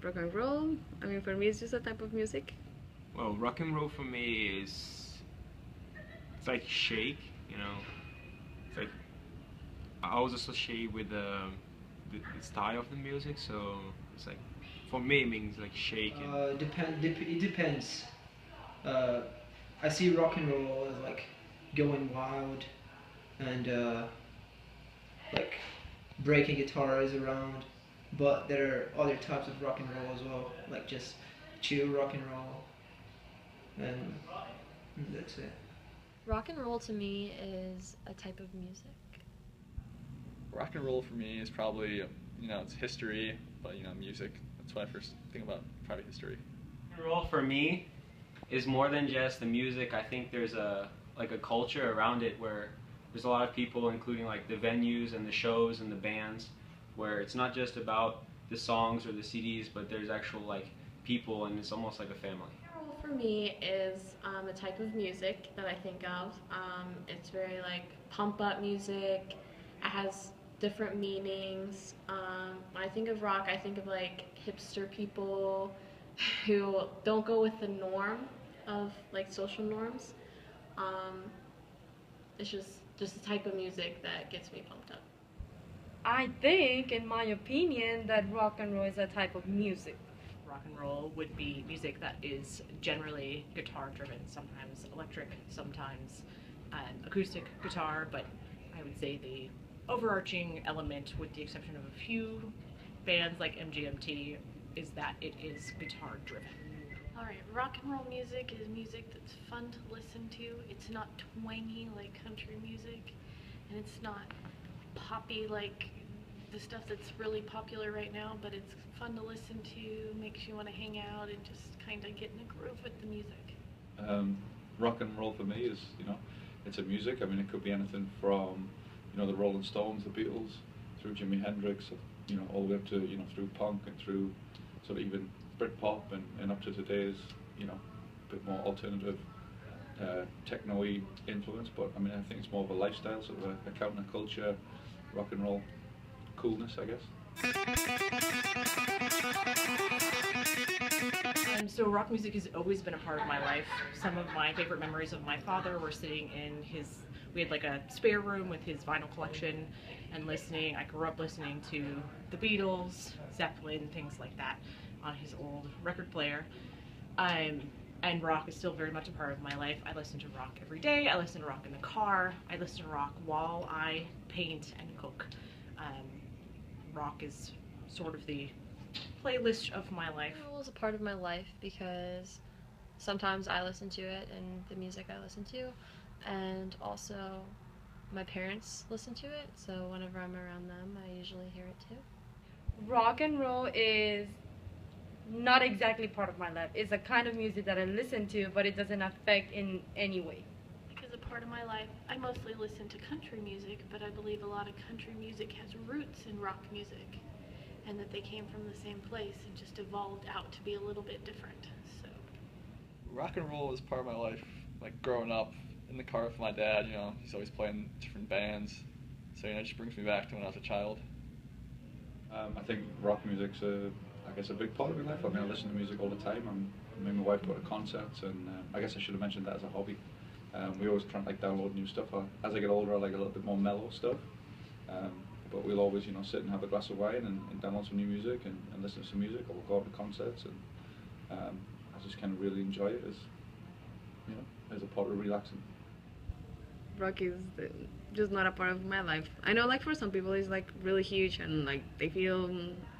rock and roll. I mean, for me, it's just a type of music. Well, rock and roll for me is it's like shake, you know. It's like I always associate with the style of the music, so it's like for me it means like shaking. It depends. Uh, I see rock and roll as like going wild and like breaking guitars around, but there are other types of rock and roll as well, like just chill rock and roll, and that's it. Rock and roll to me is a type of music. Rock and roll for me is probably, it's history, but, music. That's what I first think about, probably history. Rock and roll for me is more than just the music. I think there's a culture around it where there's a lot of people, including like the venues and the shows and the bands, where it's not just about the songs or the CDs, but there's actual like people, and it's almost like a family. Rock and roll for me is a type of music that I think of. It's very like pump up music. It has different meanings. When I think of rock, I think of like hipster people who don't go with the norm of like social norms. It's just a type of music that gets me pumped up. I think, in my opinion, that rock and roll is a type of music. Rock and roll would be music that is generally guitar driven, sometimes electric, sometimes acoustic guitar, but I would say the overarching element, with the exception of a few bands like MGMT, is that it is guitar driven. Alright, rock and roll music is music that's fun to listen to. It's not twangy like country music, and it's not poppy like the stuff that's really popular right now, but it's fun to listen to, makes you want to hang out and just kind of get in a groove with the music. Rock and roll for me is, it's a music. I mean, it could be anything from, the Rolling Stones, the Beatles, through Jimi Hendrix, all the way up to, through punk and through sort of even Britpop and up to today's, a bit more alternative, techno-y influence. But I mean, I think it's more of a lifestyle, sort of a counterculture, rock and roll coolness, I guess. So rock music has always been a part of my life. Some of my favorite memories of my father were sitting in we had like a spare room with his vinyl collection and listening. I grew up listening to the Beatles, Zeppelin, things like that on his old record player. And rock is still very much a part of my life. I listen to rock every day. I listen to rock in the car. I listen to rock while I paint and cook. Rock is sort of the playlist of my life. Rock and roll is a part of my life because sometimes I listen to it and the music I listen to, and also my parents listen to it, so whenever I'm around them I usually hear it too. Rock and roll is not exactly part of my life. It's a kind of music that I listen to, but it doesn't affect in any way. Because a part of my life, I mostly listen to country music, but I believe a lot of country music has roots in rock music, and that they came from the same place and just evolved out to be a little bit different. So Rock and roll is part of my life. Like growing up in the car with my dad, he's always playing different bands, so it just brings me back to when I was a child. I think rock music's a big part of my life. I mean, I listen to music all the time. Me and my wife go to concerts, and I guess I should have mentioned that as a hobby. We always try and download new stuff. As I get older, I like a little bit more mellow stuff. But we'll always, sit and have a glass of wine and download some new music and listen to some music, or we'll go out to concerts, and I just kind of really enjoy it as a part of relaxing. Rock is just not a part of my life. I know, like, for some people it's like really huge and like they feel,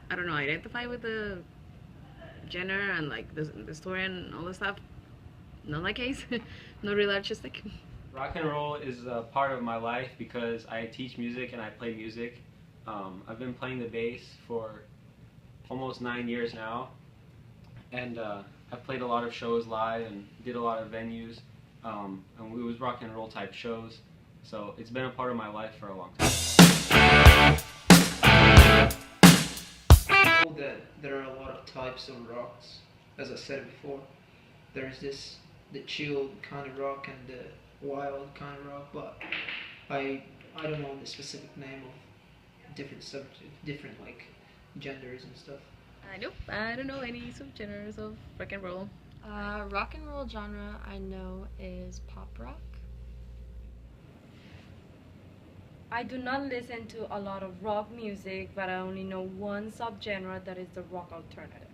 I don't know, identify with the genre and like the story and all the stuff. Not my case. Not really artistic. Rock and roll is a part of my life because I teach music and I play music. I've been playing the bass for almost 9 years now, and I've played a lot of shows live and did a lot of venues, and it was rock and roll type shows, so it's been a part of my life for a long time. I know that there are a lot of types of rocks, as I said before. There's the chill kind of rock and the wild kind of rock, but I don't know the specific name of different subjects, different like genders and stuff. Nope, I don't know any subgenres of rock and roll. Rock and roll genre I know is pop rock. I do not listen to a lot of rock music, but I only know one subgenre that is the rock alternative.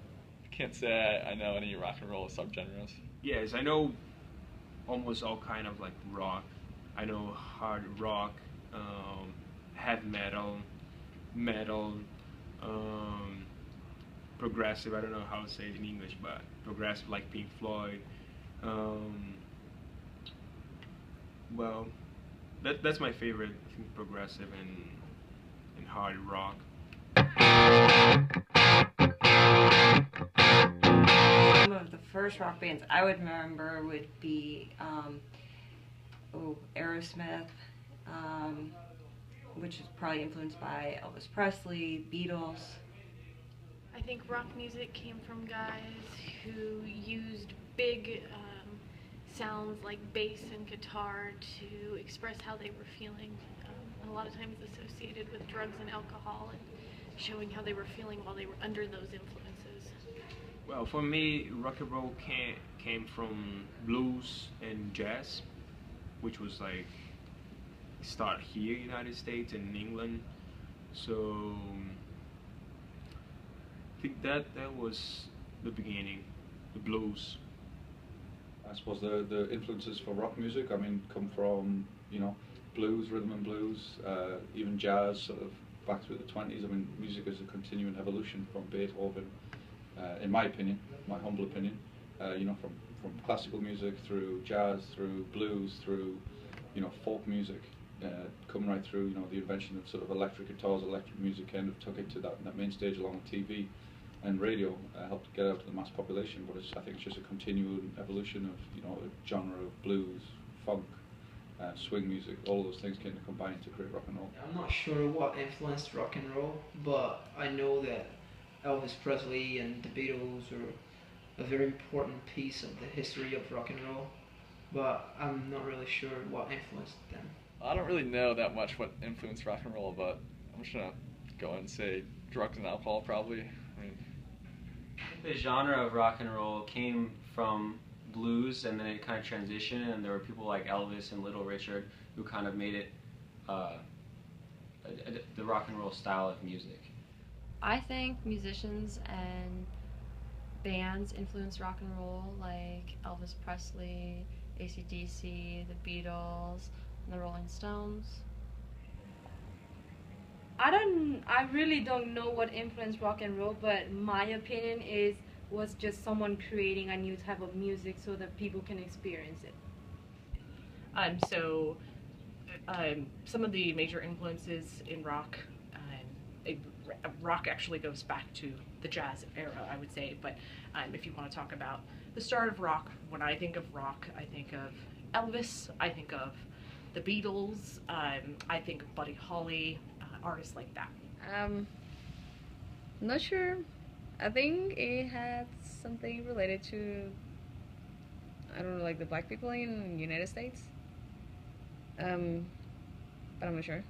I can't say I know any rock and roll subgenres. Yes, I know almost all kind of like rock. I know hard rock, heavy metal, metal, progressive. I don't know how to say it in English, but progressive like Pink Floyd. Well, that's my favorite. I think progressive and hard rock. Some of the first rock bands I would remember would be Aerosmith, which is probably influenced by Elvis Presley, Beatles. I think rock music came from guys who used big sounds like bass and guitar to express how they were feeling. A lot of times associated with drugs and alcohol and showing how they were feeling while they were under those influences. Well, for me, rock and roll came from blues and jazz, which was like start here in the United States and in England. So I think that was the beginning, the blues. I suppose the influences for rock music, I mean, come from, you know, blues, rhythm and blues, even jazz, sort of back through the 20s. I mean, music is a continuing evolution from Beethoven, in my opinion, my humble opinion, you know, from classical music through jazz, through blues, through, you know, folk music, come right through, you know, the invention of sort of electric guitars, electric music kind of took it to that main stage along with TV and radio, helped get out to the mass population, but I think it's just a continuing evolution of, you know, a genre of blues, funk, swing music, all those things kind of combine to create rock and roll. I'm not sure what influenced rock and roll, but I know that Elvis Presley and the Beatles are a very important piece of the history of rock and roll, but I'm not really sure what influenced them. I don't really know that much what influenced rock and roll, but I'm just gonna go and say drugs and alcohol probably. I mean, the genre of rock and roll came from blues, and then it kind of transitioned, and there were people like Elvis and Little Richard who kind of made it the rock and roll style of music. I think musicians and bands influence rock and roll, like Elvis Presley, AC/DC, the Beatles, and the Rolling Stones. I really don't know what influenced rock and roll, but my opinion was just someone creating a new type of music so that people can experience it. Some of the major influences in rock, rock actually goes back to the jazz era, I would say, but if you want to talk about the start of rock, when I think of rock, I think of Elvis, I think of the Beatles, I think of Buddy Holly, artists like that. Not sure. I think it had something related to, I don't know, like the black people in the United States. But I'm not sure.